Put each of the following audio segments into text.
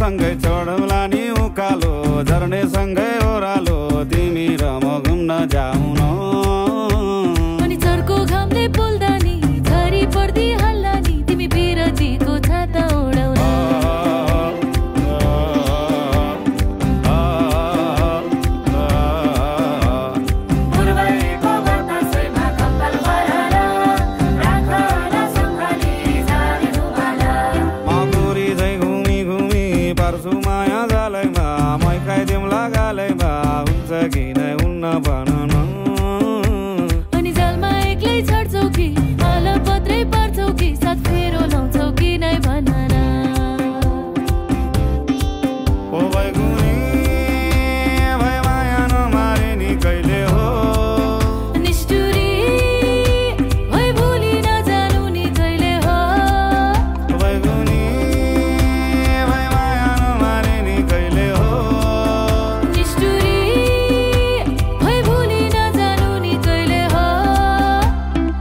सँगै चढौला नि उकालो झर्ने सँगै ओह्रालो तिमी र म घुम्न जाउँ न अनि चर्को घामले पोल्दा नि झरी पर्दी हल्ला नि तिमी बिरतीको छाता ओढाउन अनि जालमा एक्लै छड्छौ कि आला पत्रै पार्छौ कि साथ फेरो लाउँछौ कि नै भन न ओ बैगुनी भए माया नमारे नि कहिले हो निष्ठुरी भए भुली नजानु नि कहिले हो बैगुनी भए माया नमारे नि कहिले हो निष्ठुरी भए भुली नजानु नि कहिले हो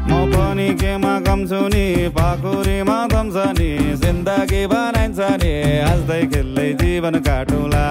म पनि केमा कम्छु नि पाखुरीमा दम्छ नि जिन्दगी बनाइन्छ नि हाँस्दै खेल्दै जीवन काटुला